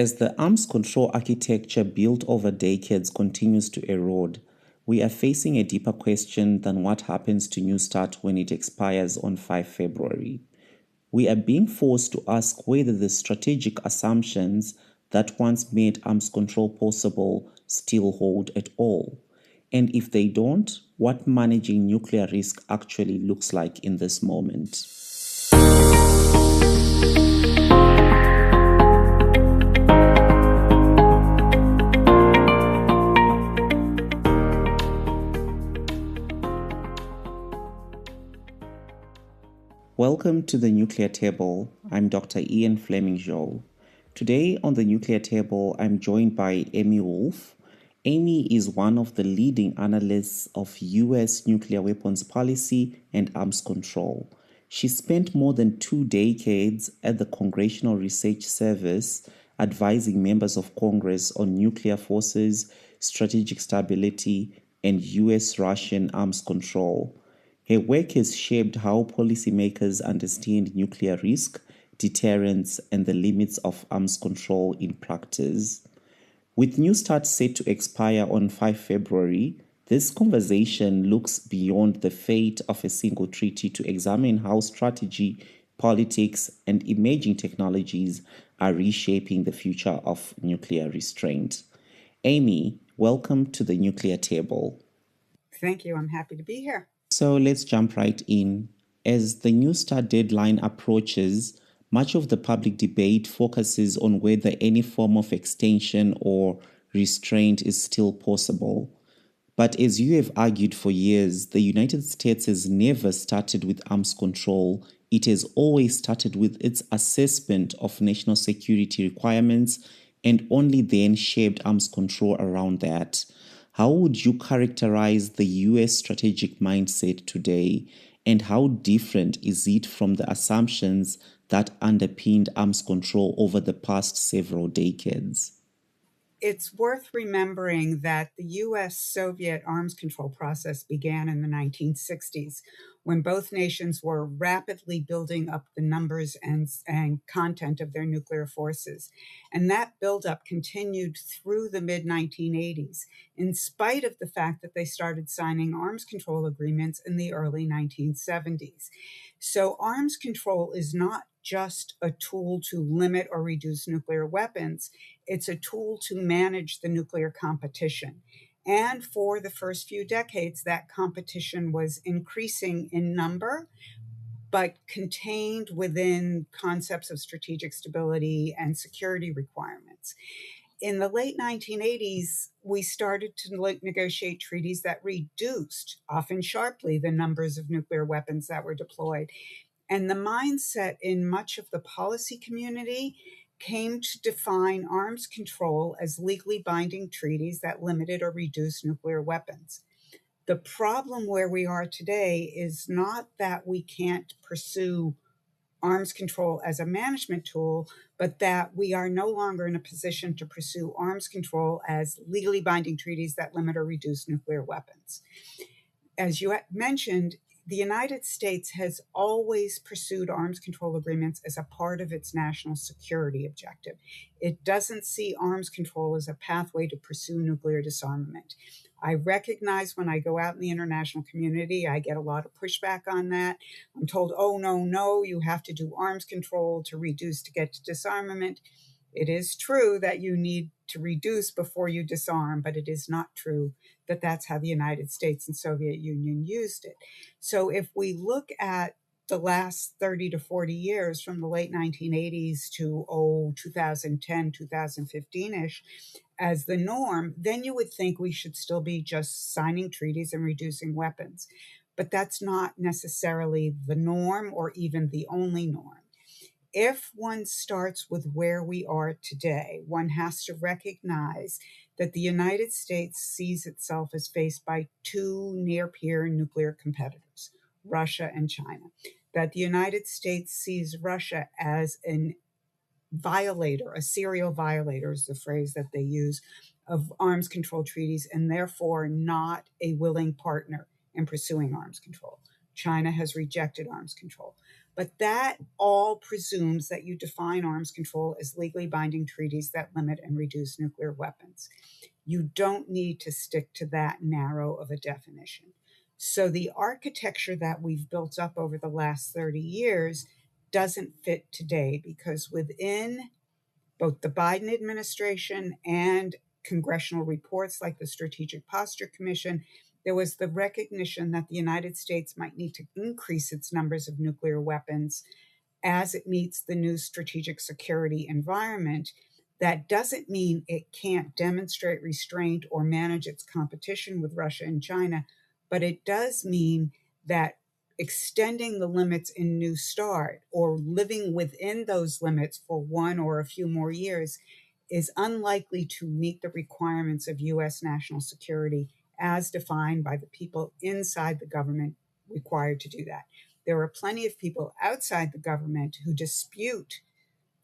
As the arms control architecture built over decades continues to erode, we are facing a deeper question than what happens to New START when it expires on 5 February. We are being forced to ask whether the strategic assumptions that once made arms control possible still hold at all. And if they don't, what managing nuclear risk actually looks like in this moment. Welcome to the Nuclear Table. I'm Dr. Fleming Zhou. Today on the Nuclear Table, I'm joined by Amy Woolf. Amy is one of the leading analysts of U.S. nuclear weapons policy and arms control. She spent more than 2 decades at the Congressional Research Service advising members of Congress on nuclear forces, strategic stability, and U.S.-Russian arms control. Her work has shaped how policymakers understand nuclear risk, deterrence, and the limits of arms control in practice. With New START set to expire on 5 February, this conversation looks beyond the fate of a single treaty to examine how strategy, politics, and emerging technologies are reshaping the future of nuclear restraint. Amy, welcome to the Nuclear Table. Thank you. I'm happy to be here. So let's jump right in. As the New START deadline approaches, much of the public debate focuses on whether any form of extension or restraint is still possible. But as you have argued for years, the United States has never started with arms control. It has always started with its assessment of national security requirements and only then shaped arms control around that. How would you characterize the U.S. strategic mindset today, and how different is it from the assumptions that underpinned arms control over the past several decades? It's worth remembering that the U.S.-Soviet arms control process began in the 1960s, when both nations were rapidly building up the numbers and content of their nuclear forces. And that buildup continued through the mid-1980s, in spite of the fact that they started signing arms control agreements in the early 1970s. So arms control is not just a tool to limit or reduce nuclear weapons. It's a tool to manage the nuclear competition. And for the first few decades, that competition was increasing in number, but contained within concepts of strategic stability and security requirements. In the late 1980s, we started to negotiate treaties that reduced, often sharply, the numbers of nuclear weapons that were deployed. And the mindset in much of the policy community came to define arms control as legally binding treaties that limited or reduced nuclear weapons. The problem where we are today is not that we can't pursue arms control as a management tool, but that we are no longer in a position to pursue arms control as legally binding treaties that limit or reduce nuclear weapons. As you mentioned, the United States has always pursued arms control agreements as a part of its national security objective. It doesn't see arms control as a pathway to pursue nuclear disarmament. I recognize when I go out in the international community, I get a lot of pushback on that. I'm told, oh, no, you have to do arms control to reduce to get to disarmament. It is true that you need to reduce before you disarm, but it is not true that that's how the United States and Soviet Union used it. So if we look at the last 30 to 40 years from the late 1980s to 2010, 2015-ish as the norm, then you would think we should still be just signing treaties and reducing weapons. But that's not necessarily the norm or even the only norm. If one starts with where we are today, one has to recognize that the United States sees itself as faced by two near-peer nuclear competitors, Russia and China. That the United States sees Russia as a violator, a serial violator is the phrase that they use, of arms control treaties, and therefore not a willing partner in pursuing arms control. China has rejected arms control. But that all presumes that you define arms control as legally binding treaties that limit and reduce nuclear weapons. You don't need to stick to that narrow of a definition. So the architecture that we've built up over the last 30 years doesn't fit today, because within both the Biden administration and congressional reports like the Strategic Posture Commission, there was the recognition that the United States might need to increase its numbers of nuclear weapons as it meets the new strategic security environment. That doesn't mean it can't demonstrate restraint or manage its competition with Russia and China, but it does mean that extending the limits in New START or living within those limits for one or a few more years is unlikely to meet the requirements of US national security as defined by the people inside the government required to do that. There are plenty of people outside the government who dispute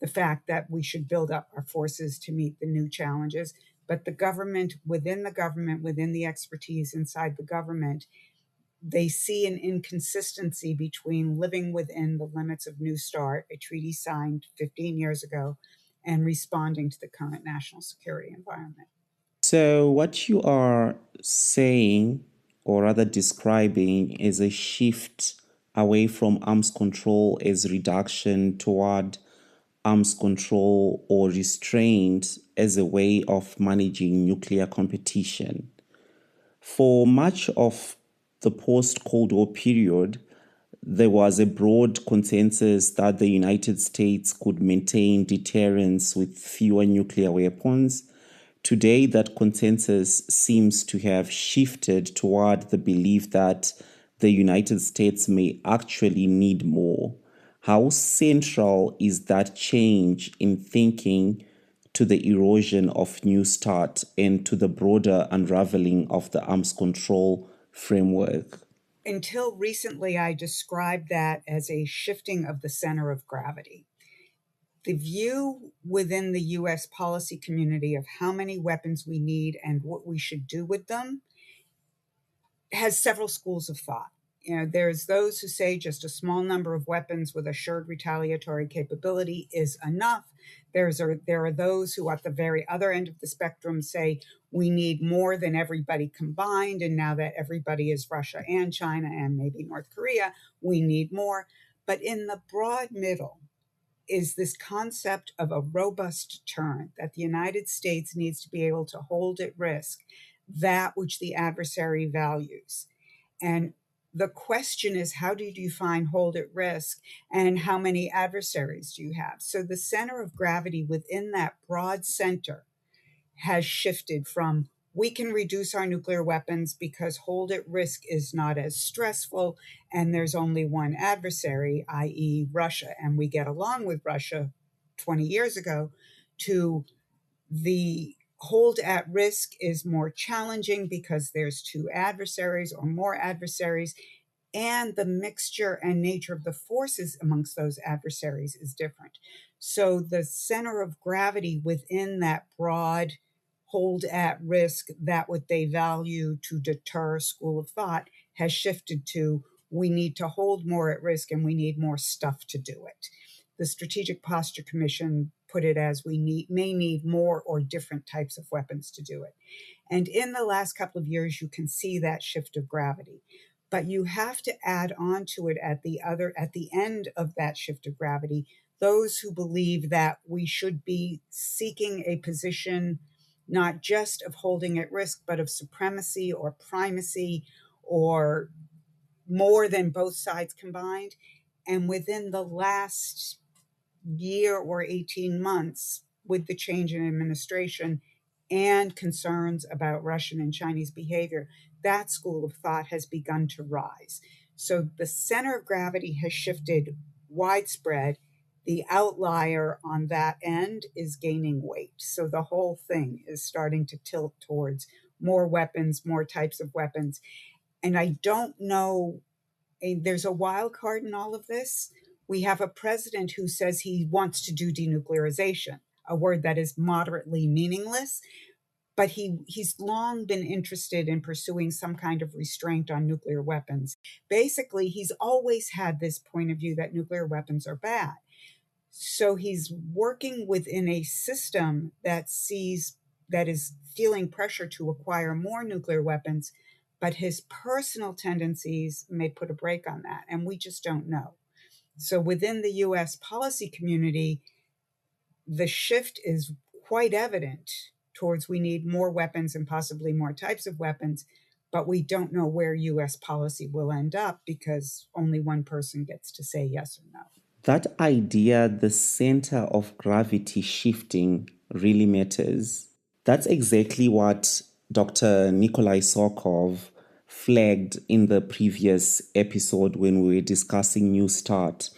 the fact that we should build up our forces to meet the new challenges. But the government, within the expertise inside the government, they see an inconsistency between living within the limits of New START, a treaty signed 15 years ago, and responding to the current national security environment. So, what you are saying, or rather describing, is a shift away from arms control as reduction toward arms control or restraint as a way of managing nuclear competition. For much of the post Cold War period, there was a broad consensus that the United States could maintain deterrence with fewer nuclear weapons. Today, that consensus seems to have shifted toward the belief that the United States may actually need more. How central is that change in thinking to the erosion of New START and to the broader unraveling of the arms control framework? Until recently, I described that as a shifting of the center of gravity. The view within the US policy community of how many weapons we need and what we should do with them has several schools of thought. There's those who say just a small number of weapons with assured retaliatory capability is enough. There are those who, at the very other end of the spectrum, say we need more than everybody combined. And now that everybody is Russia and China and maybe North Korea, we need more. But in the broad middle is this concept of a robust deterrent, that the United States needs to be able to hold at risk that which the adversary values. And the question is, how do you define hold at risk and how many adversaries do you have? So the center of gravity within that broad center has shifted from we can reduce our nuclear weapons because hold at risk is not as stressful and there's only one adversary, i.e., Russia, and we get along with Russia 20 years ago, to the hold at risk is more challenging because there's two adversaries or more adversaries, and the mixture and nature of the forces amongst those adversaries is different. So the center of gravity within that broad hold at risk, that what they value to deter school of thought, has shifted to we need to hold more at risk and we need more stuff to do it. The Strategic Posture Commission put it as may need more or different types of weapons to do it. And in the last couple of years, you can see that shift of gravity. But you have to add on to it at the end of that shift of gravity, those who believe that we should be seeking a position not just of holding at risk, but of supremacy or primacy or more than both sides combined. And within the last year or 18 months, with the change in administration and concerns about Russian and Chinese behavior, that school of thought has begun to rise. So the center of gravity has shifted widespread. The outlier on that end is gaining weight. So the whole thing is starting to tilt towards more weapons, more types of weapons. And I don't know, there's a wild card in all of this. We have a president who says he wants to do denuclearization, a word that is moderately meaningless. but he's long been interested in pursuing some kind of restraint on nuclear weapons. Basically, he's always had this point of view that nuclear weapons are bad. So he's working within a system that is feeling pressure to acquire more nuclear weapons, but his personal tendencies may put a brake on that, and we just don't know. So within the US policy community, the shift is quite evident towards we need more weapons and possibly more types of weapons, but we don't know where US policy will end up because only one person gets to say yes or no. That idea, the center of gravity shifting, really matters. That's exactly what Dr. Nikolai Sokov flagged in the previous episode when we were discussing New START.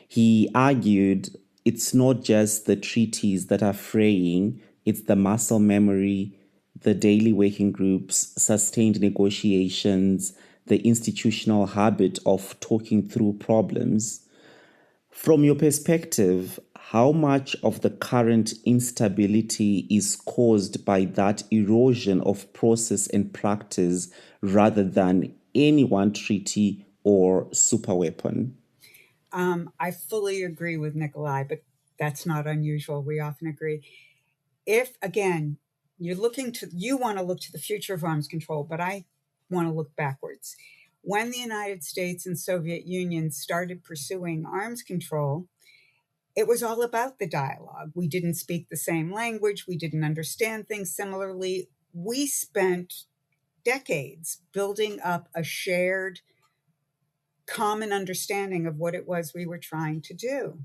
He argued it's not just the treaties that are fraying, it's the muscle memory, the daily working groups, sustained negotiations, the institutional habit of talking through problems. From your perspective, how much of the current instability is caused by that erosion of process and practice rather than any one treaty or superweapon? I fully agree with Nikolai, but that's not unusual. We often agree. If, again, you want to look to the future of arms control, but I want to look backwards. When the United States and Soviet Union started pursuing arms control, it was all about the dialogue. We didn't speak the same language. We didn't understand things similarly. We spent decades building up a shared common understanding of what it was we were trying to do.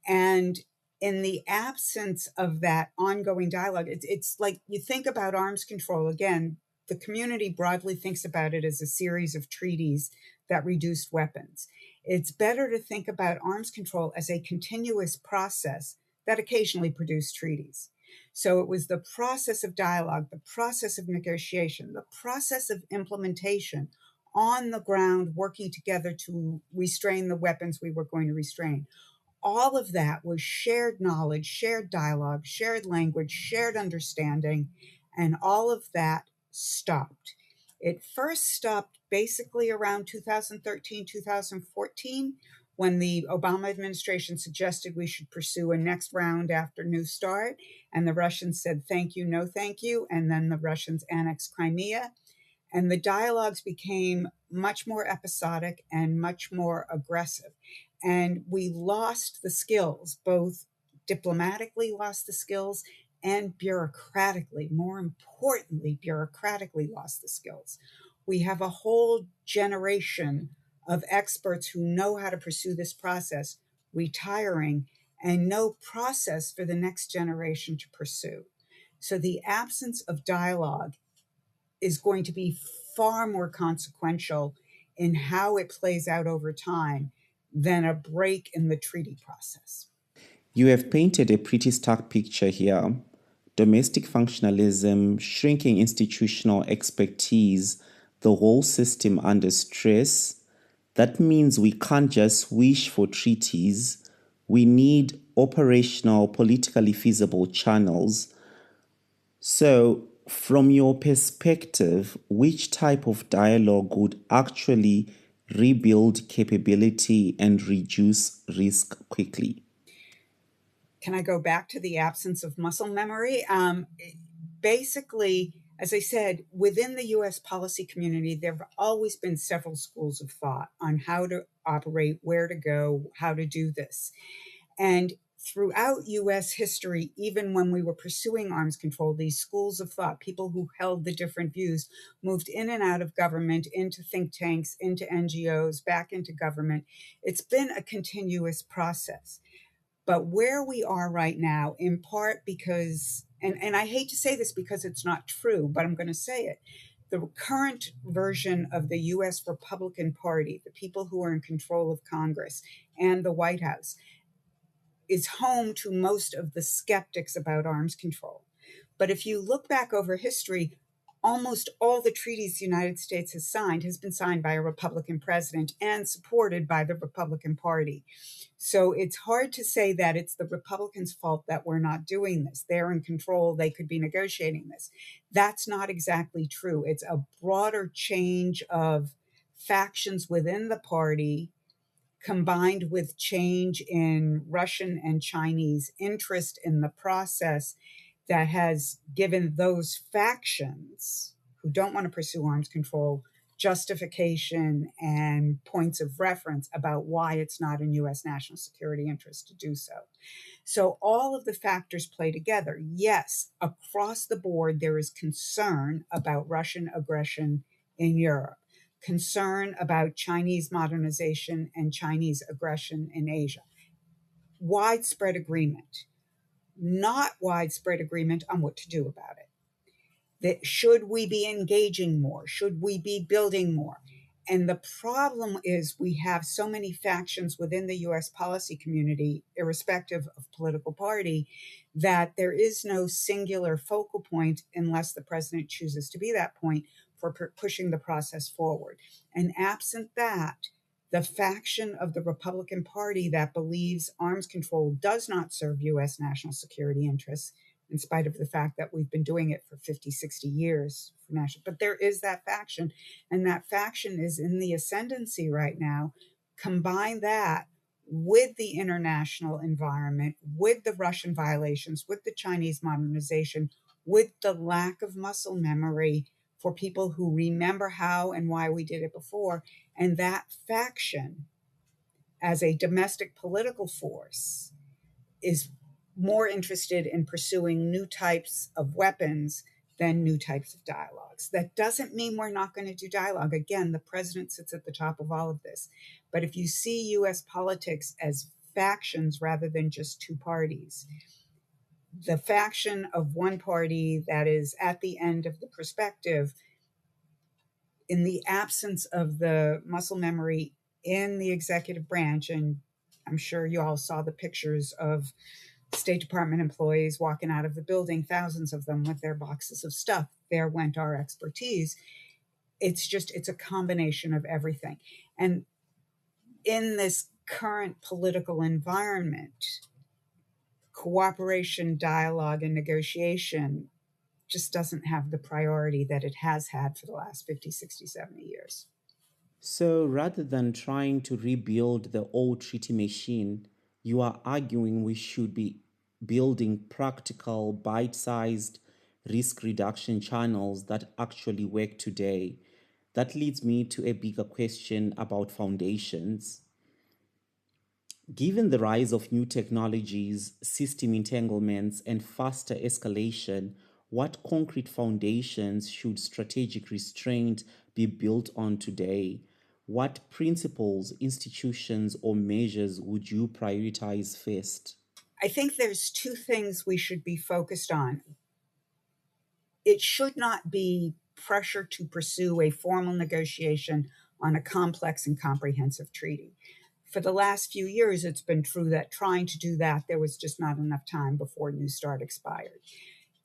And in the absence of that ongoing dialogue, it's like you think about arms control again, the community broadly thinks about it as a series of treaties that reduced weapons. It's better to think about arms control as a continuous process that occasionally produced treaties. So it was the process of dialogue, the process of negotiation, the process of implementation on the ground, working together to restrain the weapons we were going to restrain. All of that was shared knowledge, shared dialogue, shared language, shared understanding, and all of that stopped. It first stopped basically around 2013, 2014, when the Obama administration suggested we should pursue a next round after New START, and the Russians said, thank you, no thank you, and then the Russians annexed Crimea. And the dialogues became much more episodic and much more aggressive. And we lost the skills, both diplomatically lost the skills and bureaucratically, more importantly, bureaucratically lost the skills. We have a whole generation of experts who know how to pursue this process retiring and no process for the next generation to pursue. So the absence of dialogue is going to be far more consequential in how it plays out over time than a break in the treaty process. You have painted a pretty stark picture here. Domestic functionalism, shrinking institutional expertise, the whole system under stress. That means we can't just wish for treaties. We need operational, politically feasible channels. So, from your perspective, which type of dialogue would actually rebuild capability and reduce risk quickly? Can I go back to the absence of muscle memory? Basically, as I said, within the US policy community, there have always been several schools of thought on how to operate, where to go, how to do this. And throughout US history, even when we were pursuing arms control, these schools of thought, people who held the different views, moved in and out of government, into think tanks, into NGOs, back into government. It's been a continuous process. But where we are right now, in part because, and I hate to say this because it's not true, but I'm going to say it. The current version of the US Republican Party, the people who are in control of Congress and the White House, is home to most of the skeptics about arms control. But if you look back over history, almost all the treaties the United States has signed has been signed by a Republican president and supported by the Republican Party. So it's hard to say that it's the Republicans' fault that we're not doing this. They're in control. They could be negotiating this. That's not exactly true. It's a broader change of factions within the party combined with change in Russian and Chinese interest in the process that has given those factions who don't want to pursue arms control justification and points of reference about why it's not in U.S. national security interest to do so. So all of the factors play together. Yes, across the board, there is concern about Russian aggression in Europe, concern about Chinese modernization and Chinese aggression in Asia. Widespread agreement, not widespread agreement on what to do about it. That should we be engaging more? Should we be building more? And the problem is we have so many factions within the US policy community, irrespective of political party, that there is no singular focal point unless the president chooses to be that point for pushing the process forward. And absent that, the faction of the Republican Party that believes arms control does not serve US national security interests, in spite of the fact that we've been doing it for 50, 60 years for national. But there is that faction, and that faction is in the ascendancy right now. Combine that with the international environment, with the Russian violations, with the Chinese modernization, with the lack of muscle memory for people who remember how and why we did it before, and that faction as a domestic political force is more interested in pursuing new types of weapons than new types of dialogues. That doesn't mean we're not going to do dialogue. Again, the president sits at the top of all of this. But if you see US politics as factions rather than just two parties, the faction of one party that is at the end of the perspective, in the absence of the muscle memory in the executive branch, and I'm sure you all saw the pictures of State Department employees walking out of the building, thousands of them with their boxes of stuff. There went our expertise. It's a combination of everything. And in this current political environment, cooperation, dialogue, and negotiation just doesn't have the priority that it has had for the last 50, 60, 70 years. So rather than trying to rebuild the old treaty machine, you are arguing we should be building practical, bite sized risk reduction channels that actually work today. That leads me to a bigger question about foundations. Given the rise of new technologies, system entanglements, and faster escalation, what concrete foundations should strategic restraint be built on today? What principles, institutions, or measures would you prioritize first? I think there's two things we should be focused on. It should not be pressure to pursue a formal negotiation on a complex and comprehensive treaty. For the last few years, it's been true that trying to do that, there was just not enough time before New START expired.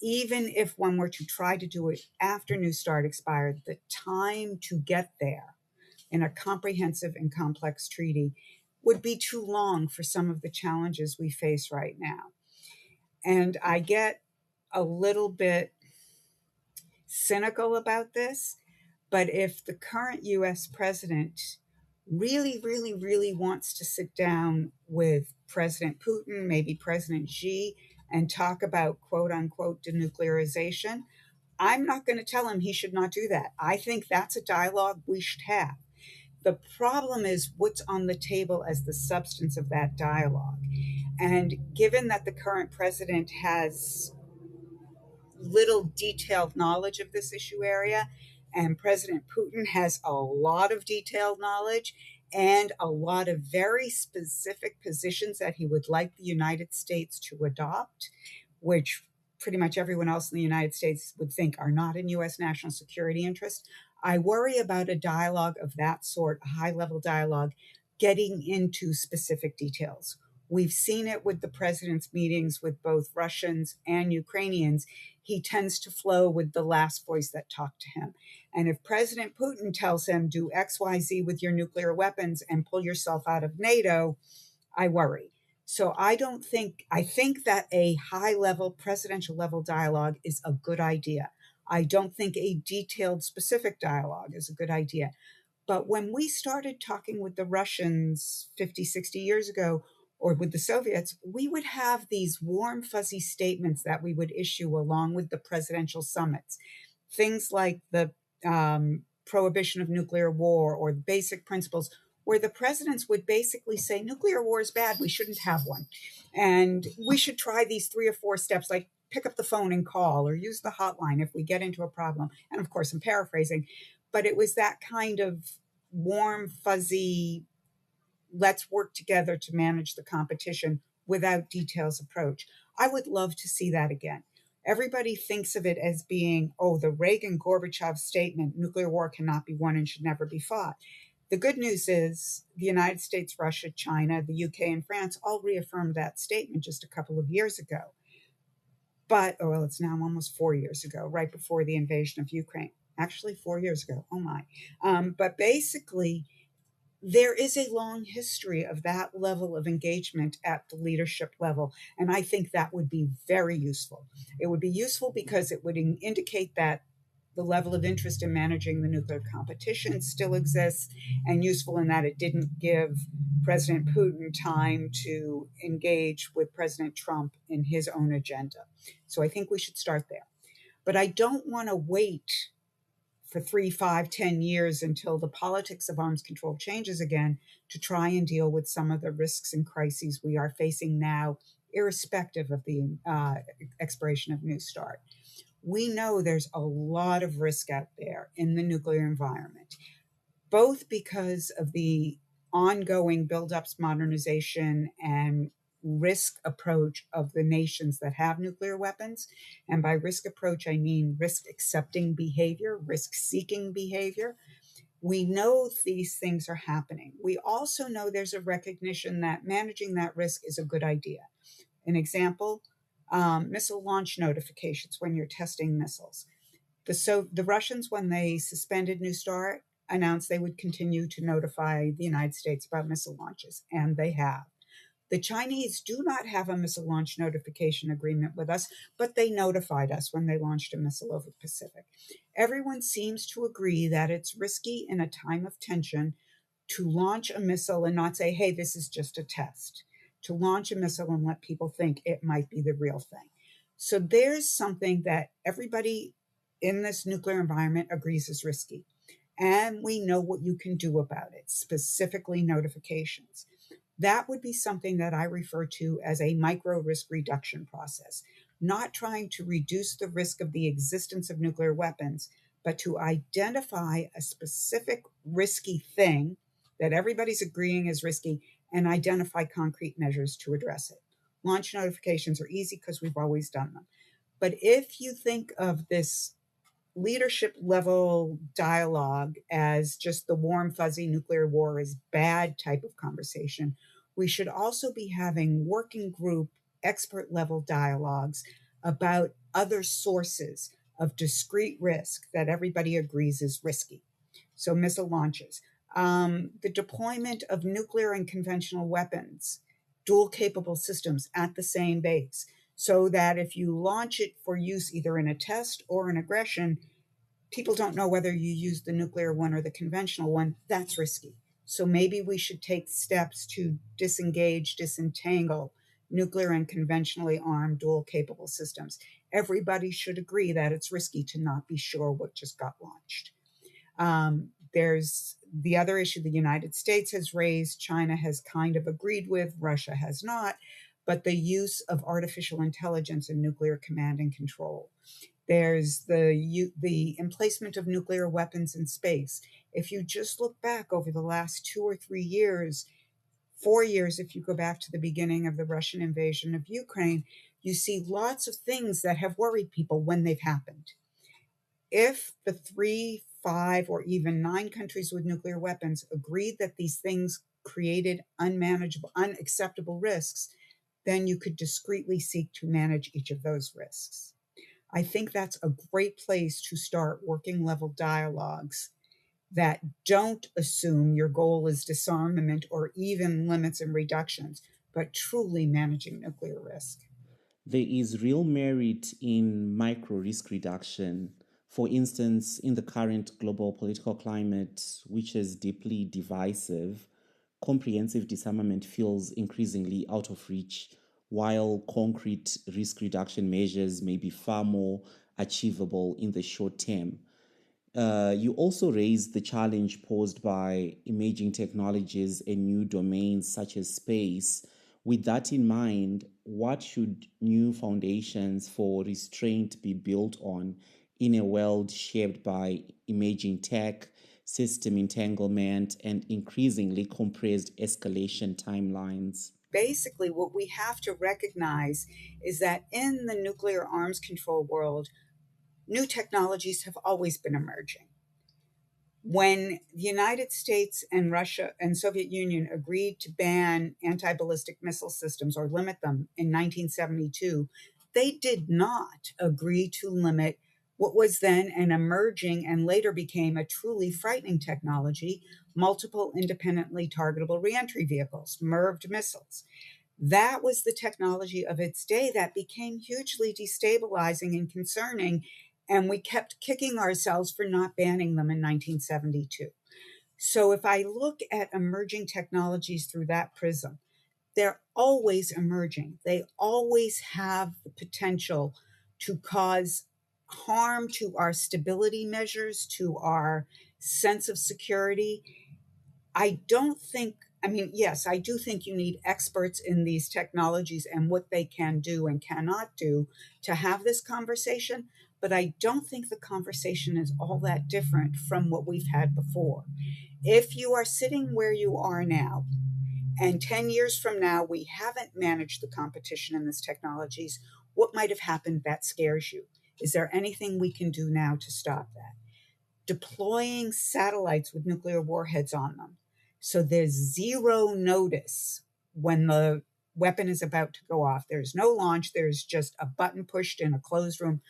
Even if one were to try to do it after New START expired, the time to get there in a comprehensive and complex treaty would be too long for some of the challenges we face right now. And I get a little bit cynical about this, but if the current US president really, really, really wants to sit down with President Putin, maybe President Xi, and talk about quote unquote denuclearization, I'm not going to tell him he should not do that. I think that's a dialogue we should have. The problem is what's on the table as the substance of that dialogue. And given that the current president has little detailed knowledge of this issue area, and President Putin has a lot of detailed knowledge and a lot of very specific positions that he would like the United States to adopt, which pretty much everyone else in the United States would think are not in US national security interest. I worry about a dialogue of that sort, a high level dialogue, getting into specific details. We've seen it with the president's meetings with both Russians and Ukrainians. He tends to flow with the last voice that talked to him. And if President Putin tells him, do XYZ with your nuclear weapons and pull yourself out of NATO, I worry. So I think that a high level, presidential level dialogue is a good idea. I don't think a detailed, specific dialogue is a good idea. But when we started talking with the Russians 50, 60 years ago, or with the Soviets, we would have these warm, fuzzy statements that we would issue along with the presidential summits. Things like the prohibition of nuclear war or basic principles, where the presidents would basically say, nuclear war is bad, we shouldn't have one. And we should try these 3 or 4 steps, like pick up the phone and call or use the hotline if we get into a problem. And of course, I'm paraphrasing, but it was that kind of warm, fuzzy, let's work together to manage the competition without details approach. I would love to see that again. Everybody thinks of it as being, oh, the Reagan Gorbachev statement, nuclear war cannot be won and should never be fought. The good news is the United States, Russia, China, the UK, and France all reaffirmed that statement just a couple of years ago. But, oh, well, it's now almost 4 years ago, right before the invasion of Ukraine. Actually, 4 years ago. Oh, my. But basically, there is a long history of that level of engagement at the leadership level. And I think that would be very useful. It would be useful because it would indicate that the level of interest in managing the nuclear competition still exists, and useful in that it didn't give President Putin time to engage with President Trump in his own agenda. So I think we should start there. But I don't want to wait for 3, 5, 10 years until the politics of arms control changes again to try and deal with some of the risks and crises we are facing now, irrespective of the expiration of New START. We know there's a lot of risk out there in the nuclear environment, both because of the ongoing buildups, modernization, and risk approach of the nations that have nuclear weapons. And by risk approach, I mean risk accepting behavior, risk seeking behavior. We know these things are happening. We also know there's a recognition that managing that risk is a good idea. An example, missile launch notifications when you're testing missiles. The Russians, when they suspended New START, announced they would continue to notify the United States about missile launches, and they have. The Chinese do not have a missile launch notification agreement with us, but they notified us when they launched a missile over the Pacific. Everyone seems to agree that it's risky in a time of tension to launch a missile and not say, hey, this is just a test, to launch a missile and let people think it might be the real thing. So there's something that everybody in this nuclear environment agrees is risky. And we know what you can do about it, specifically notifications. That would be something that I refer to as a micro risk reduction process, not trying to reduce the risk of the existence of nuclear weapons, but to identify a specific risky thing that everybody's agreeing is risky and identify concrete measures to address it. Launch notifications are easy because we've always done them. But if you think of this leadership level dialogue as just the warm, fuzzy nuclear war is bad type of conversation, we should also be having working group, expert level dialogues about other sources of discrete risk that everybody agrees is risky. So, missile launches, the deployment of nuclear and conventional weapons, dual capable systems at the same base, so that if you launch it for use either in a test or an aggression, people don't know whether you use the nuclear one or the conventional one. That's risky. So maybe we should take steps to disengage, disentangle nuclear and conventionally armed dual capable systems. Everybody should agree that it's risky to not be sure what just got launched. There's the other issue the United States has raised, China has kind of agreed with, Russia has not, but the use of artificial intelligence in nuclear command and control. There's the emplacement of nuclear weapons in space. If you just look back over the last 2 or 3 years, 4 years, if you go back to the beginning of the Russian invasion of Ukraine, you see lots of things that have worried people when they've happened. If the 3, 5, or even 9 countries with nuclear weapons agreed that these things created unmanageable, unacceptable risks, then you could discreetly seek to manage each of those risks. I think that's a great place to start working level dialogues that don't assume your goal is disarmament or even limits and reductions, but truly managing nuclear risk. There is real merit in micro risk reduction. For instance, in the current global political climate, which is deeply divisive, comprehensive disarmament feels increasingly out of reach, while concrete risk reduction measures may be far more achievable in the short term. You also raised the challenge posed by emerging technologies and new domains such as space. With that in mind, what should new foundations for restraint be built on in a world shaped by emerging tech, system entanglement, and increasingly compressed escalation timelines? Basically, what we have to recognize is that in the nuclear arms control world, new technologies have always been emerging. When the United States and Russia and Soviet Union agreed to ban anti-ballistic missile systems or limit them in 1972, they did not agree to limit what was then an emerging and later became a truly frightening technology, multiple independently targetable reentry vehicles, MIRVed missiles. That was the technology of its day that became hugely destabilizing and concerning, and we kept kicking ourselves for not banning them in 1972. So if I look at emerging technologies through that prism, they're always emerging. They always have the potential to cause harm to our stability measures, to our sense of security. I don't think, I mean, yes, I do think you need experts in these technologies and what they can do and cannot do to have this conversation. But I don't think the conversation is all that different from what we've had before. If you are sitting where you are now, and 10 years from now, we haven't managed the competition in these technologies, what might have happened that scares you? Is there anything we can do now to stop that? Deploying satellites with nuclear warheads on them. So there's zero notice when the weapon is about to go off. There's no launch, there's just a button pushed in a closed room.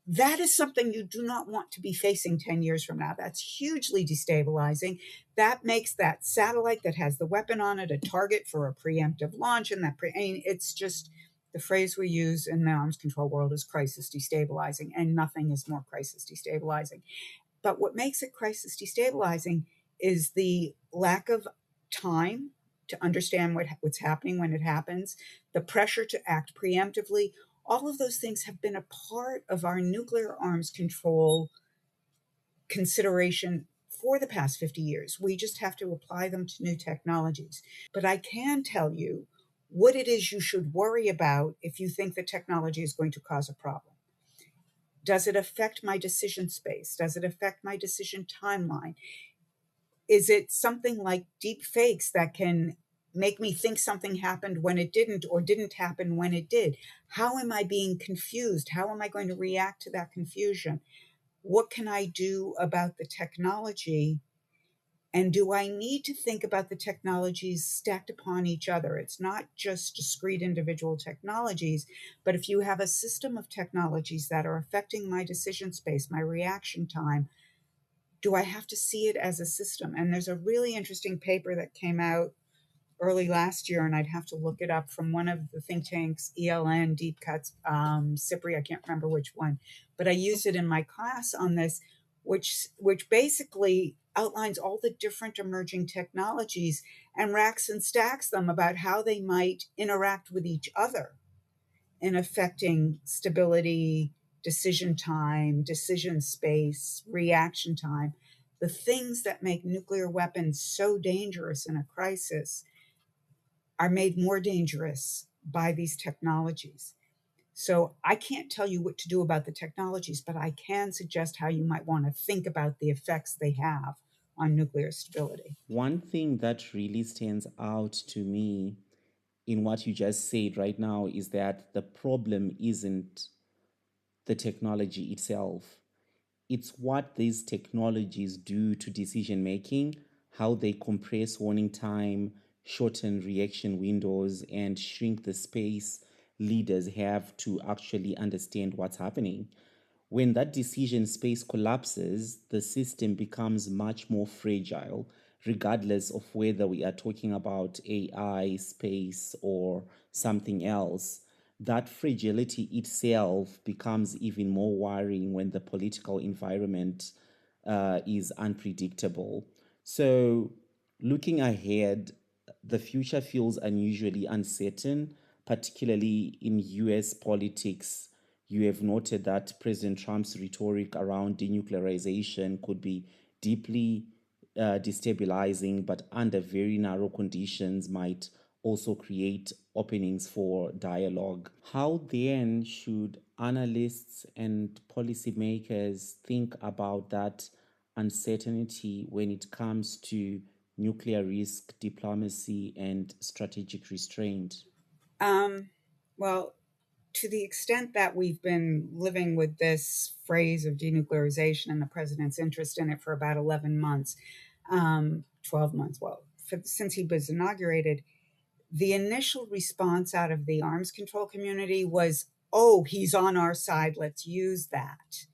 That is something you do not want to be facing 10 years from now. That's hugely destabilizing. That makes that satellite that has the weapon on it a target for a preemptive launch. And I mean, it's just the phrase we use in the arms control world is crisis destabilizing, and nothing is more crisis destabilizing. But what makes it crisis destabilizing is the lack of time to understand what's happening when it happens, the pressure to act preemptively. All of those things have been a part of our nuclear arms control consideration for the past 50 years. We just have to apply them to new technologies. But I can tell you what it is you should worry about if you think the technology is going to cause a problem. Does it affect my decision space? Does it affect my decision timeline? Is it something like deep fakes that can make me think something happened when it didn't or didn't happen when it did? How am I being confused? How am I going to react to that confusion? What can I do about the technology? And do I need to think about the technologies stacked upon each other? It's not just discrete individual technologies, but if you have a system of technologies that are affecting my decision space, my reaction time, do I have to see it as a system? And there's a really interesting paper that came out early last year, and I'd have to look it up, from one of the think tanks, ELN, Deep Cuts, CIPRI, I can't remember which one, but I used it in my class on this, which basically outlines all the different emerging technologies and racks and stacks them about how they might interact with each other in affecting stability, decision time, decision space, reaction time, the things that make nuclear weapons so dangerous in a crisis are made more dangerous by these technologies. So I can't tell you what to do about the technologies, but I can suggest how you might want to think about the effects they have on nuclear stability. One thing that really stands out to me in what you just said right now is that the problem isn't the technology itself, it's what these technologies do to decision making, how they compress warning time, shorten reaction windows, and shrink the space leaders have to actually understand what's happening. When that decision space collapses, the system becomes much more fragile, regardless of whether we are talking about AI, space, or something else. That fragility itself becomes even more worrying when the political environment is unpredictable. So, looking ahead, the future feels unusually uncertain, particularly in US politics. You have noted that President Trump's rhetoric around denuclearization could be deeply destabilizing, but under very narrow conditions might also create openings for dialogue. How then should analysts and policymakers think about that uncertainty when it comes to nuclear risk, diplomacy, and strategic restraint? Well, to the extent that we've been living with this phrase of denuclearization and the president's interest in it for about 11 months, 12 months, since he was inaugurated, the initial response out of the arms control community was, oh, he's on our side, let's use that.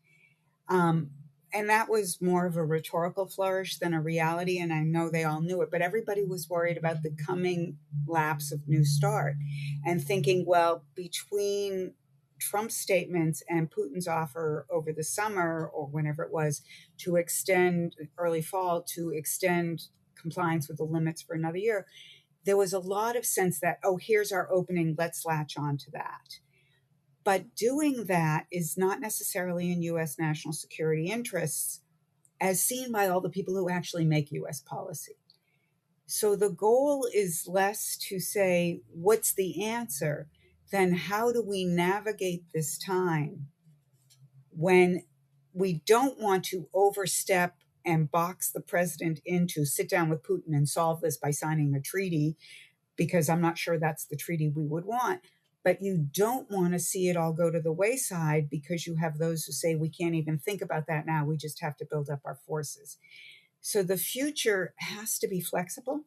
Um, and that was more of a rhetorical flourish than a reality. And I know they all knew it, but everybody was worried about the coming lapse of New START and thinking, well, between Trump's statements and Putin's offer over the summer or whenever it was to extend early fall, to extend compliance with the limits for another year, there was a lot of sense that, oh, here's our opening, let's latch on to that. But doing that is not necessarily in US national security interests, as seen by all the people who actually make US policy. So the goal is less to say, what's the answer, than how do we navigate this time when we don't want to overstep and box the president into sit down with Putin and solve this by signing a treaty, because I'm not sure that's the treaty we would want. But you don't want to see it all go to the wayside because you have those who say we can't even think about that now. We just have to build up our forces. So the future has to be flexible.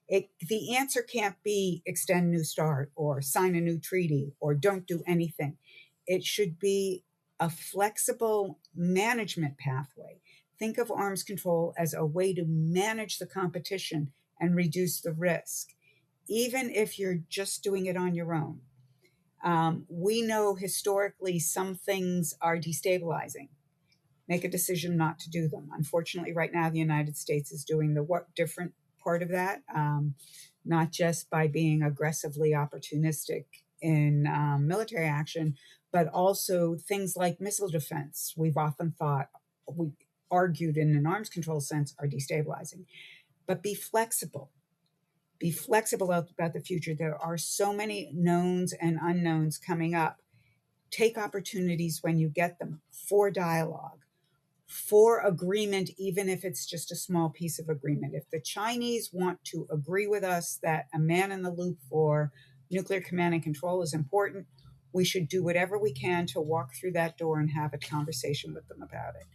The answer can't be extend New START or sign a new treaty or don't do anything. It should be a flexible management pathway. Think of arms control as a way to manage the competition and reduce the risk, even if you're just doing it on your own. We know historically some things are destabilizing. Make a decision not to do them. Unfortunately, right now, the United States is doing the different part of that, not just by being aggressively opportunistic in military action, but also things like missile defense. We've often thought, we argued in an arms control sense, are destabilizing. But be flexible. Be flexible about the future. There are so many knowns and unknowns coming up. Take opportunities when you get them for dialogue, for agreement, even if it's just a small piece of agreement. If the Chinese want to agree with us that a man in the loop for nuclear command and control is important, we should do whatever we can to walk through that door and have a conversation with them about it.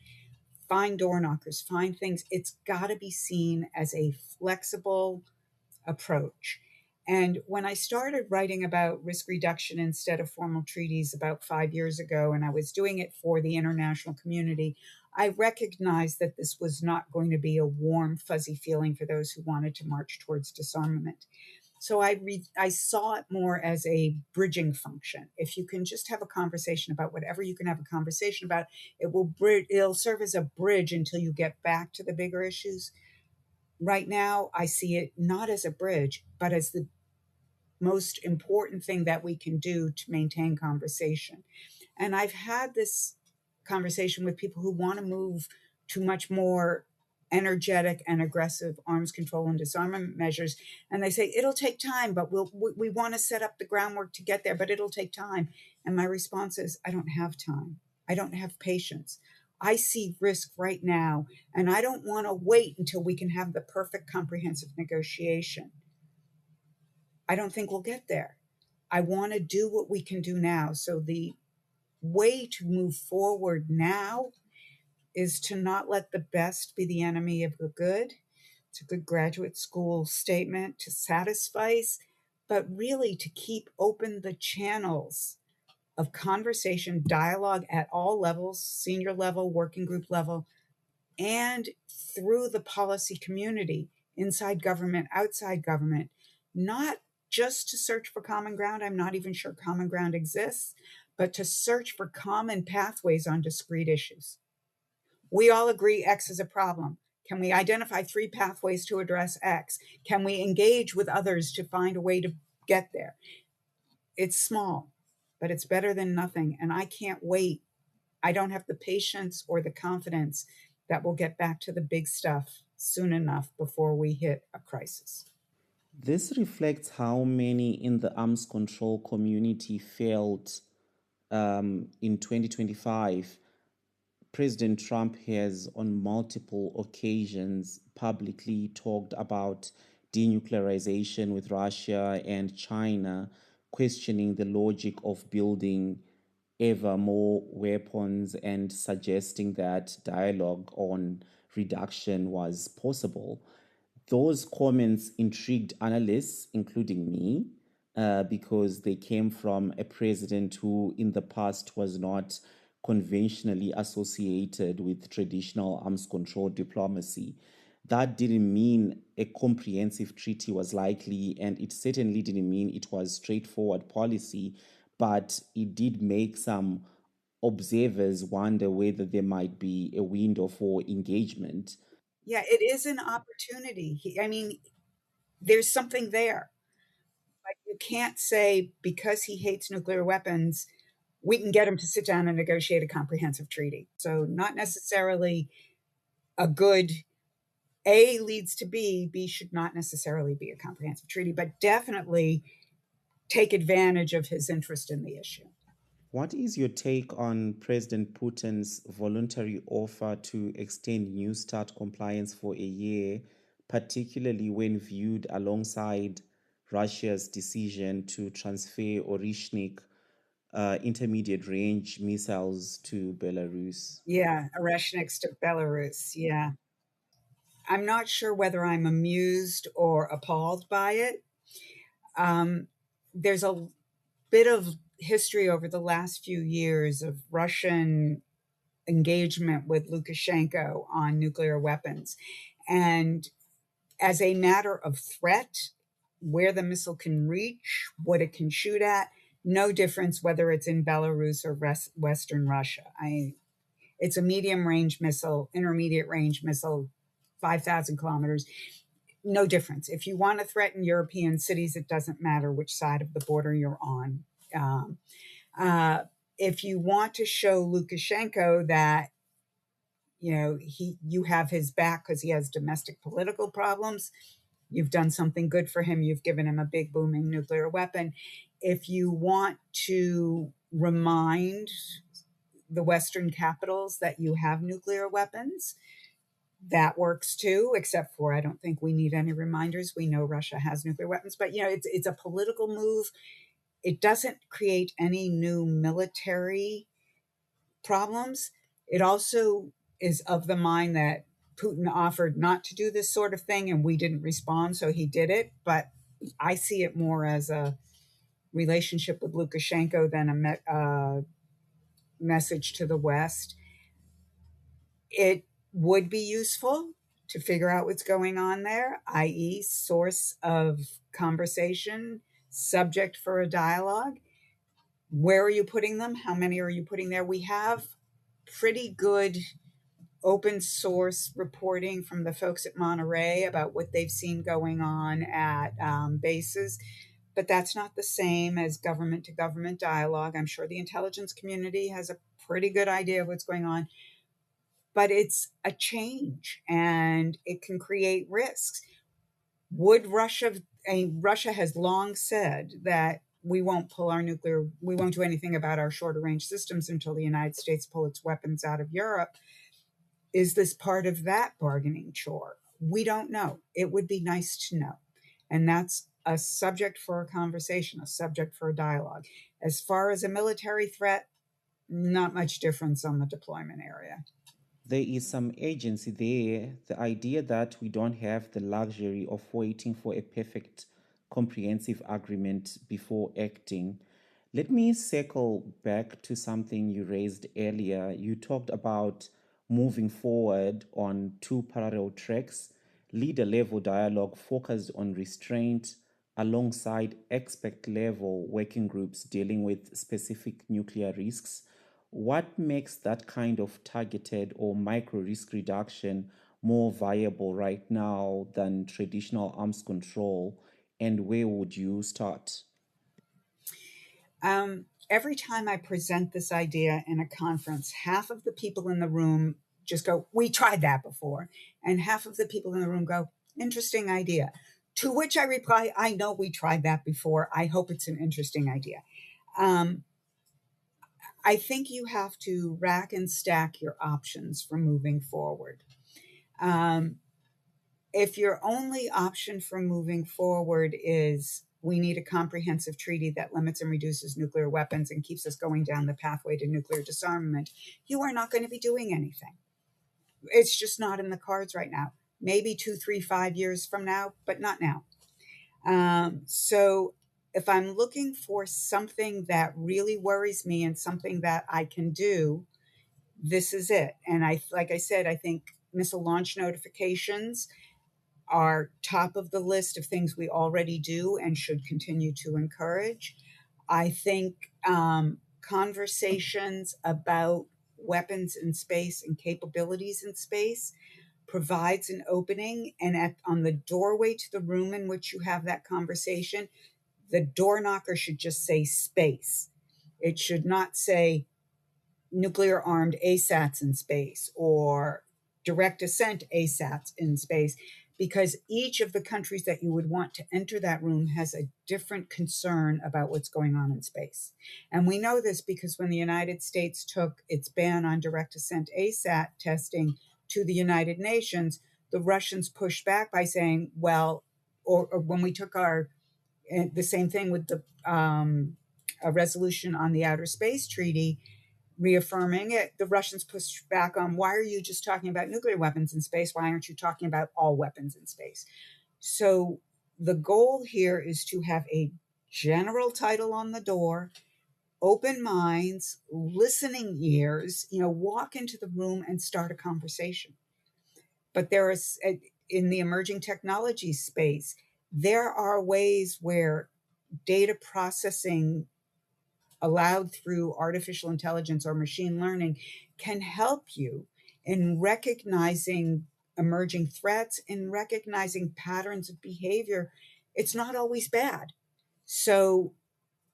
Find door knockers, find things. It's got to be seen as a flexible approach. And when I started writing about risk reduction instead of formal treaties about 5 years ago, and I was doing it for the international community, I recognized that this was not going to be a warm, fuzzy feeling for those who wanted to march towards disarmament. So I saw it more as a bridging function. If you can just have a conversation about whatever you can have a conversation about, it'll serve as a bridge until you get back to the bigger issues. Right now, I see it not as a bridge, but as the most important thing that we can do to maintain conversation. And I've had this conversation with people who want to move to much more energetic and aggressive arms control and disarmament measures. And they say, it'll take time, but we want to set up the groundwork to get there, but it'll take time. And my response is, I don't have time. I don't have patience. I see risk right now, and I don't want to wait until we can have the perfect comprehensive negotiation. I don't think we'll get there. I want to do what we can do now. So the way to move forward now is to not let the best be the enemy of the good, It's a good graduate school statement to satisfice, but really to keep open the channels of conversation, dialogue at all levels, senior level, working group level, and through the policy community, inside government, outside government, not just to search for common ground. I'm not even sure common ground exists, but to search for common pathways on discrete issues. We all agree X is a problem. Can we identify 3 pathways to address X? Can we engage with others to find a way to get there? It's small, but it's better than nothing. And I can't wait. I don't have the patience or the confidence that we'll get back to the big stuff soon enough before we hit a crisis. This reflects how many in the arms control community felt in 2025. President Trump has, on multiple occasions, publicly talked about denuclearization with Russia and China, questioning the logic of building ever more weapons and suggesting that dialogue on reduction was possible. Those comments intrigued analysts, including me, because they came from a president who, in the past, was not conventionally associated with traditional arms control diplomacy. That didn't mean a comprehensive treaty was likely, and it certainly didn't mean it was straightforward policy, but it did make some observers wonder whether there might be a window for engagement. Yeah, it is an opportunity. I mean, there's something there. Like you can't say because he hates nuclear weapons, we can get him to sit down and negotiate a comprehensive treaty. So, not necessarily a good A leads to B. B should not necessarily be a comprehensive treaty, but definitely take advantage of his interest in the issue. What is your take on President Putin's voluntary offer to extend New START compliance for a year, particularly when viewed alongside Russia's decision to transfer Orishnik intermediate range missiles to Belarus? Yeah, Oreshniks to Belarus. Yeah. I'm not sure whether I'm amused or appalled by it. There's a bit of history over the last few years of Russian engagement with Lukashenko on nuclear weapons. And as a matter of threat, where the missile can reach, what it can shoot at, no difference whether it's in Belarus or Western Russia. It's a medium range missile, intermediate range missile, 5,000 kilometers. No difference. If you want to threaten European cities, it doesn't matter which side of the border you're on. Um, if you want to show Lukashenko that you have his back because he has domestic political problems, you've done something good for him. You've given him a big booming nuclear weapon. If you want to remind the Western capitals that you have nuclear weapons, that works too, except for I don't think we need any reminders. We know Russia has nuclear weapons, but it's a political move. It doesn't create any new military problems. It also is of the mind that Putin offered not to do this sort of thing and we didn't respond, so he did it. But I see it more as a relationship with Lukashenko than a message to the West. It would be useful to figure out what's going on there, i.e., source of conversation, subject for a dialogue. Where are you putting them? How many are you putting there? We have pretty good open source reporting from the folks at Monterey about what they've seen going on at bases. But that's not the same as government to government dialogue. I'm sure the intelligence community has a pretty good idea of what's going on, but it's a change and it can create risks. Would Russia has long said that we won't do anything about our shorter range systems until the United States pull its weapons out of Europe. Is this part of that bargaining chore? We don't know. It would be nice to know. And that's a subject for a conversation, a subject for a dialogue. As far as a military threat, not much difference on the deployment area. There is some agency there, the idea that we don't have the luxury of waiting for a perfect comprehensive agreement before acting. Let me circle back to something you raised earlier. You talked about moving forward on two parallel tracks, leader level dialogue focused on restraint alongside expert level working groups dealing with specific nuclear risks. What makes that kind of targeted or micro risk reduction more viable right now than traditional arms control? And where would you start? Every time I present this idea in a conference, half of the people in the room just go, "We tried that before." And half of the people in the room go, "Interesting idea." To which I reply, "I know we tried that before. I hope it's an interesting idea." Um, I think you have to rack and stack your options for moving forward. Um, if your only option for moving forward is we need a comprehensive treaty that limits and reduces nuclear weapons and keeps us going down the pathway to nuclear disarmament, you are not going to be doing anything. It's just not in the cards right now. Maybe 2, 3, 5 years from now, but not now. So if I'm looking for something that really worries me and something that I can do, this is it. And like I said, I think missile launch notifications are top of the list of things we already do and should continue to encourage. I think conversations about weapons in space and capabilities in space provides an opening. And on the doorway to the room in which you have that conversation, the door knocker should just say space. It should not say nuclear armed ASATs in space or direct ascent ASATs in space, because each of the countries that you would want to enter that room has a different concern about what's going on in space. And we know this because when the United States took its ban on direct ascent ASAT testing to the United Nations, the Russians pushed back by saying, well, or when we took our, the same thing with the a resolution on the Outer Space Treaty, reaffirming it, the Russians pushed back on, why are you just talking about nuclear weapons in space? Why aren't you talking about all weapons in space? So the goal here is to have a general title on the door, open minds, listening ears, walk into the room and start a conversation. But there is, in the emerging technology space, there are ways where data processing allowed through artificial intelligence or machine learning can help you in recognizing emerging threats, in recognizing patterns of behavior. It's not always bad. So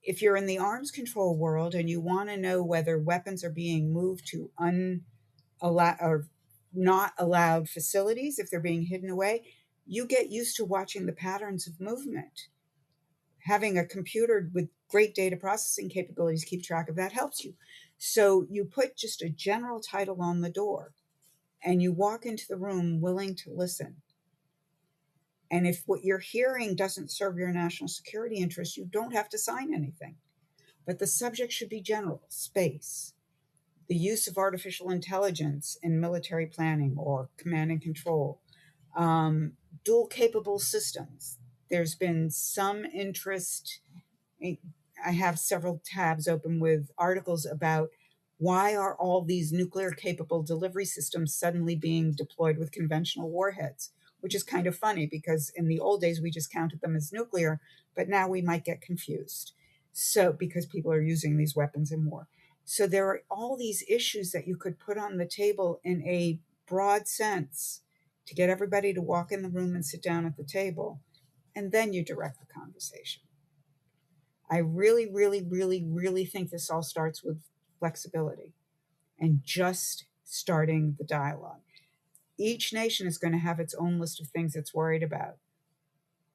if you're in the arms control world and you want to know whether weapons are being moved to unallowed or not allowed facilities, if they're being hidden away, you get used to watching the patterns of movement. Having a computer with great data processing capabilities keep track of that helps you. So you put just a general title on the door and you walk into the room willing to listen. And if what you're hearing doesn't serve your national security interests, you don't have to sign anything. But the subject should be general: space, the use of artificial intelligence in military planning or command and control, dual capable systems. There's been some interest. I have several tabs open with articles about why are all these nuclear capable delivery systems suddenly being deployed with conventional warheads, which is kind of funny because in the old days we just counted them as nuclear, but now we might get confused. So because people are using these weapons in war. So there are all these issues that you could put on the table in a broad sense to get everybody to walk in the room and sit down at the table, and then you direct the conversation. I really, really, really, really think this all starts with flexibility and just starting the dialogue. Each nation is going to have its own list of things it's worried about,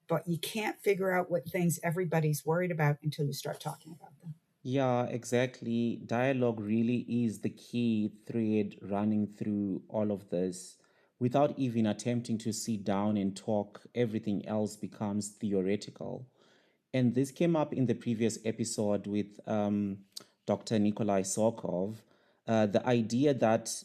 but you can't figure out what things everybody's worried about until you start talking about them. Yeah, exactly. Dialogue really is the key thread running through all of this. Without even attempting to sit down and talk, everything else becomes theoretical. And this came up in the previous episode with Dr. Nikolai Sokov, the idea that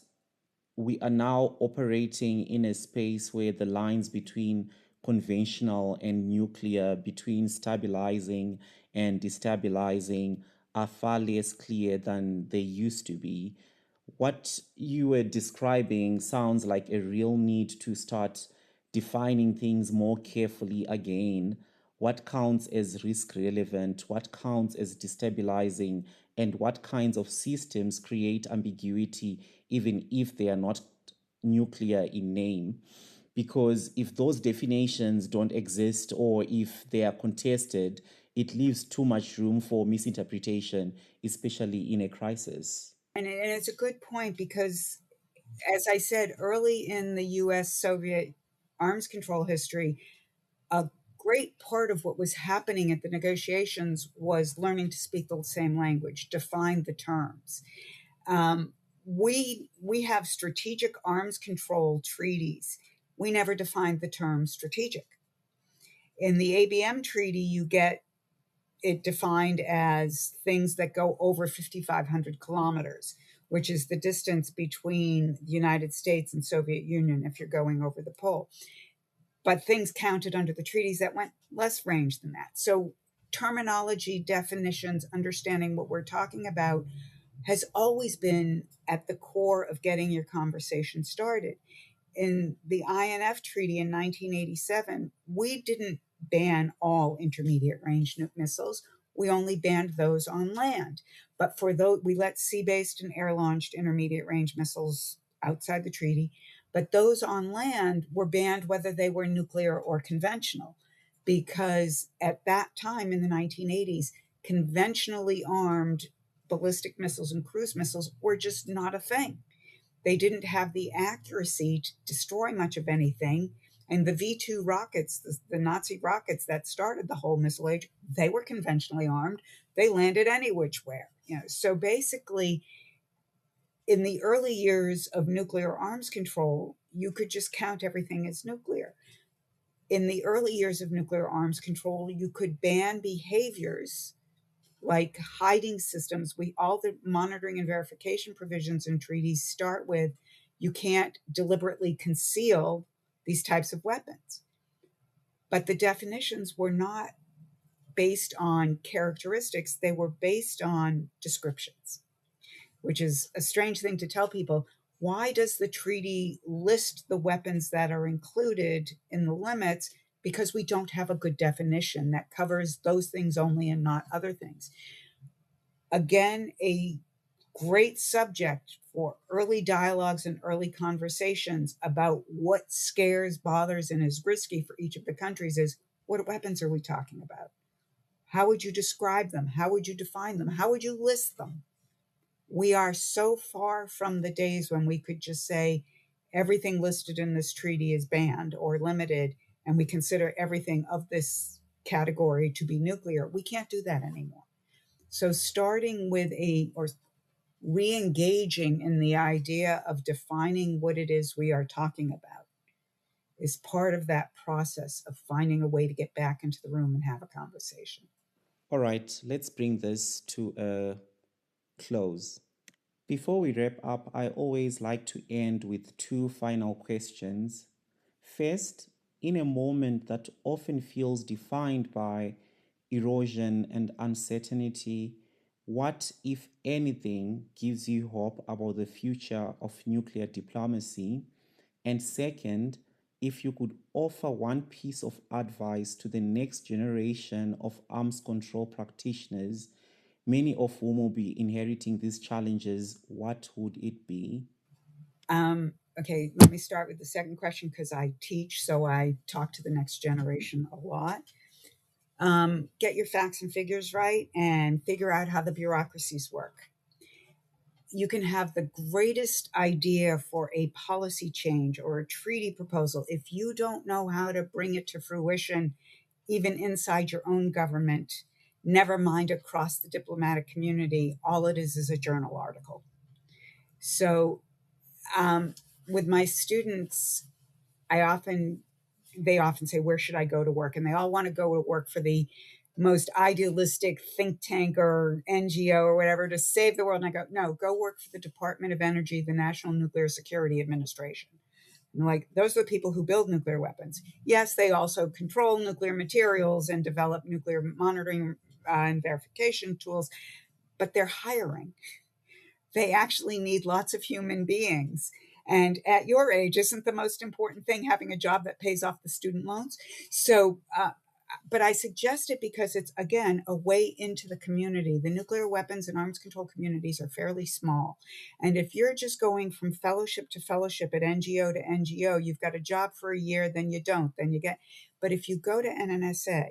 we are now operating in a space where the lines between conventional and nuclear, between stabilizing and destabilizing, are far less clear than they used to be. What you were describing sounds like a real need to start defining things more carefully again. What counts as risk relevant? What counts as destabilizing? And what kinds of systems create ambiguity, even if they are not nuclear in name? Because if those definitions don't exist or if they are contested, it leaves too much room for misinterpretation, especially in a crisis. And it's a good point because, as I said, early in the US Soviet arms control history, a great part of what was happening at the negotiations was learning to speak the same language, define the terms. Um, we have strategic arms control treaties. We never defined the term strategic. In the ABM treaty, you get it defined as things that go over 5,500 kilometers, which is the distance between the United States and Soviet Union if you're going over the pole. But things counted under the treaties that went less range than that. So terminology, definitions, understanding what we're talking about has always been at the core of getting your conversation started. In the INF Treaty in 1987, we didn't ban all intermediate range missiles. We only banned those on land. But for those, we let sea based and air launched intermediate range missiles outside the treaty. But those on land were banned whether they were nuclear or conventional, because at that time in the 1980s, conventionally armed ballistic missiles and cruise missiles were just not a thing. They didn't have the accuracy to destroy much of anything. And the V 2 rockets, the Nazi rockets that started the whole missile age, they were conventionally armed. They landed any which where. So basically, in the early years of nuclear arms control, you could just count everything as nuclear. In the early years of nuclear arms control, you could ban behaviors like hiding systems. All the monitoring and verification provisions in treaties start with you can't deliberately conceal these types of weapons. But the definitions were not based on characteristics, they were based on descriptions, which is a strange thing to tell people. Why does the treaty list the weapons that are included in the limits? Because we don't have a good definition that covers those things only and not other things. Again, a great subject for early dialogues and early conversations about what scares, bothers, and is risky for each of the countries is what weapons are we talking about? How would you describe them? How would you define them? How would you list them? We are so far from the days when we could just say everything listed in this treaty is banned or limited, and we consider everything of this category to be nuclear. We can't do that anymore. So starting with or re-engaging in the idea of defining what it is we are talking about is part of that process of finding a way to get back into the room and have a conversation. All right, let's bring this to a close. Before we wrap up, I always like to end with two final questions. First, in a moment that often feels defined by erosion and uncertainty, what, if anything, gives you hope about the future of nuclear diplomacy? And second, if you could offer one piece of advice to the next generation of arms control practitioners, many of whom will be inheriting these challenges, what would it be? Okay, let me start with the second question because I teach, so I talk to the next generation a lot. Get your facts and figures right and figure out how the bureaucracies work. You can have the greatest idea for a policy change or a treaty proposal. If you don't know how to bring it to fruition, even inside your own government, never mind across the diplomatic community, all it is a journal article. So, with my students, they often say, where should I go to work? And they all want to go to work for the most idealistic think tank or NGO or whatever to save the world. And I go, no, go work for the Department of Energy, the National Nuclear Security Administration. And like, those are the people who build nuclear weapons. Yes, they also control nuclear materials and develop nuclear monitoring and verification tools, but they're hiring. They actually need lots of human beings. And at your age, isn't the most important thing having a job that pays off the student loans? So, but I suggest it because it's, again, a way into the community. The nuclear weapons and arms control communities are fairly small. And if you're just going from fellowship to fellowship at NGO to NGO, you've got a job for a year, then you don't, then you get. But if you go to NNSA,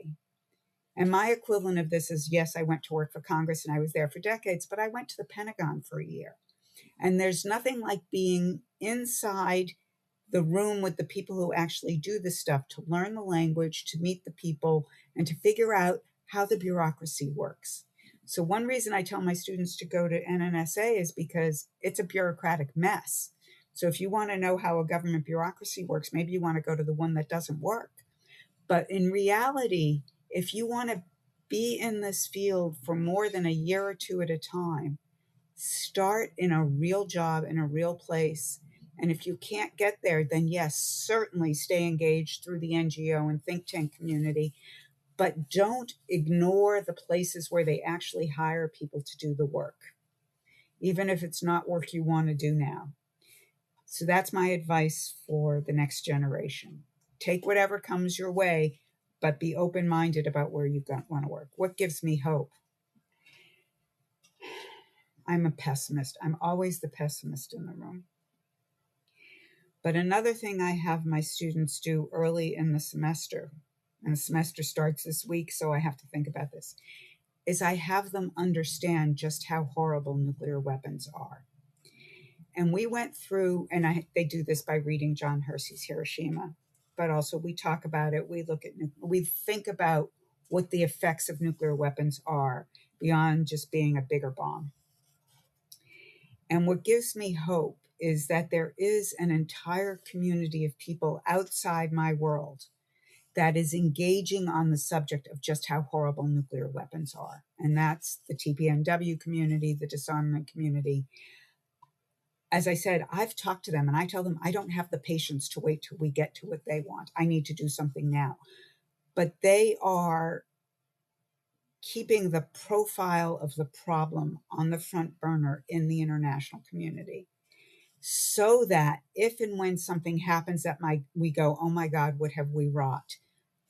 and my equivalent of this is, yes, I went to work for Congress and I was there for decades, but I went to the Pentagon for a year. And there's nothing like being inside the room with the people who actually do this stuff, to learn the language, to meet the people, and to figure out how the bureaucracy works. So one reason I tell my students to go to NNSA is because it's a bureaucratic mess. So if you want to know how a government bureaucracy works, maybe you want to go to the one that doesn't work. But in reality, if you want to be in this field for more than a year or two at a time, start in a real job in a real place. And if you can't get there, then yes, certainly stay engaged through the NGO and think tank community, but don't ignore the places where they actually hire people to do the work, even if it's not work you want to do now. So that's my advice for the next generation. Take whatever comes your way, but be open-minded about where you want to work. What gives me hope? I'm a pessimist. I'm always the pessimist in the room. But another thing I have my students do early in the semester, and the semester starts this week, so I have to think about this, is I have them understand just how horrible nuclear weapons are. And we went through, and they do this by reading John Hersey's Hiroshima, but also we talk about it. We think about what the effects of nuclear weapons are beyond just being a bigger bomb. And what gives me hope is that there is an entire community of people outside my world that is engaging on the subject of just how horrible nuclear weapons are. And that's the TPNW community, the disarmament community. As I said, I've talked to them and I tell them I don't have the patience to wait till we get to what they want. I need to do something now. But they are keeping the profile of the problem on the front burner in the international community, so that if and when something happens that we go, oh my God, what have we wrought?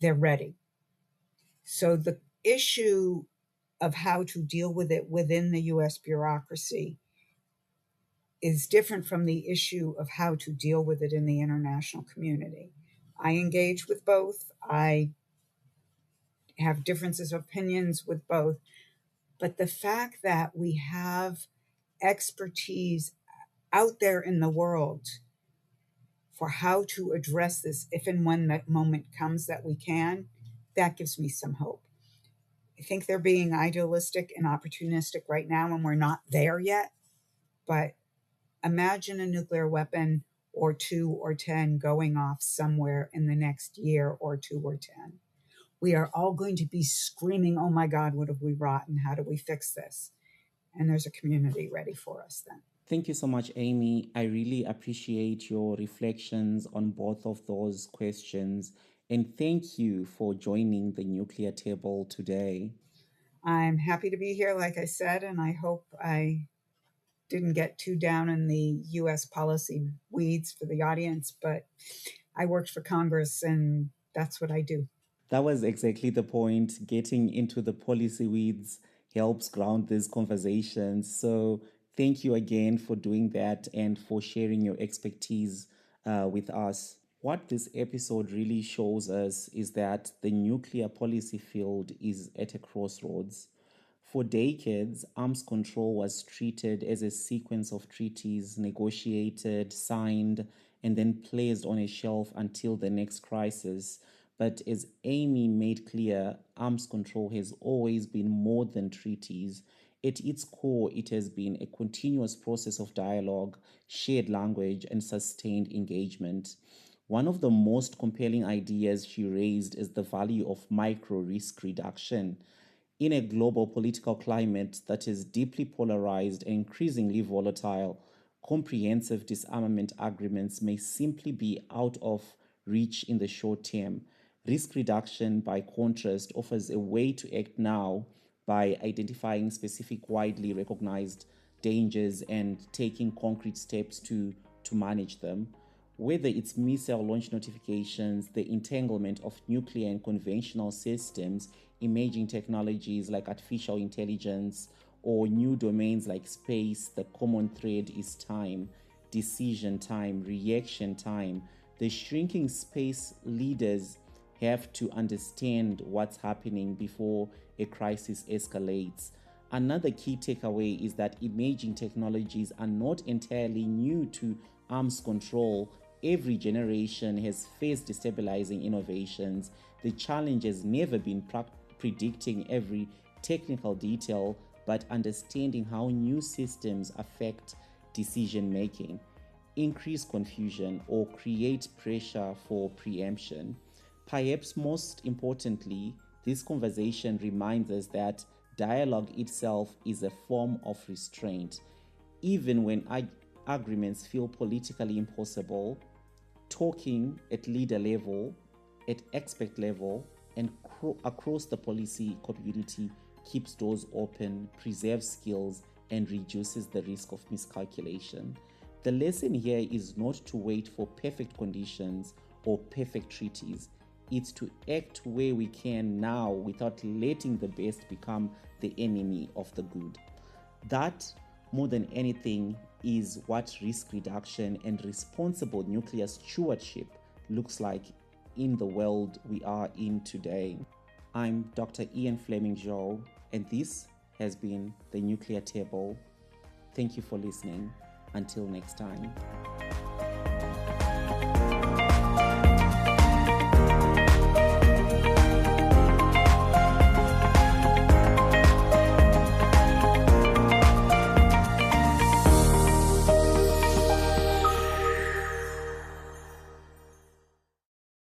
They're ready. So the issue of how to deal with it within the US bureaucracy is different from the issue of how to deal with it in the international community. I engage with both. I have differences of opinions with both. But the fact that we have expertise out there in the world for how to address this, if and when that moment comes that we can, that gives me some hope. I think they're being idealistic and opportunistic right now, and we're not there yet. But imagine a nuclear weapon or 2 or 10 going off somewhere in the next year or 2 or 10. We are all going to be screaming, oh my God, what have we wrought and how do we fix this? And there's a community ready for us then. Thank you so much, Amy. I really appreciate your reflections on both of those questions. And thank you for joining the nuclear table today. I'm happy to be here, like I said, and I hope I didn't get too down in the US policy weeds for the audience, but I worked for Congress and that's what I do. That was exactly the point. Getting into the policy weeds helps ground these conversations. So, thank you again for doing that and for sharing your expertise with us. What this episode really shows us is that the nuclear policy field is at a crossroads. For decades, arms control was treated as a sequence of treaties negotiated, signed, and then placed on a shelf until the next crisis. But as Amy made clear, arms control has always been more than treaties. At its core, it has been a continuous process of dialogue, shared language, and sustained engagement. One of the most compelling ideas she raised is the value of micro risk reduction. In a global political climate that is deeply polarized and increasingly volatile, comprehensive disarmament agreements may simply be out of reach in the short term. Risk reduction, by contrast, offers a way to act now by identifying specific, widely recognized dangers and taking concrete steps to manage them. Whether it's missile launch notifications, the entanglement of nuclear and conventional systems, emerging technologies like artificial intelligence, or new domains like space, the common thread is time, decision time, reaction time. The shrinking space leaders have to understand what's happening before a crisis escalates. Another key takeaway is that emerging technologies are not entirely new to arms control. Every generation has faced destabilizing innovations. The challenge has never been predicting every technical detail, but understanding how new systems affect decision making, increase confusion, or create pressure for preemption. Perhaps most importantly, this conversation reminds us that dialogue itself is a form of restraint. Even when agreements feel politically impossible, talking at leader level, at expert level, and across the policy community keeps doors open, preserves skills, and reduces the risk of miscalculation. The lesson here is not to wait for perfect conditions or perfect treaties. It's to act where we can now without letting the best become the enemy of the good. That, more than anything, is what risk reduction and responsible nuclear stewardship looks like in the world we are in today. I'm Dr. Fleming Zhou, and this has been the Nuclear Table. Thank you for listening. Until next time.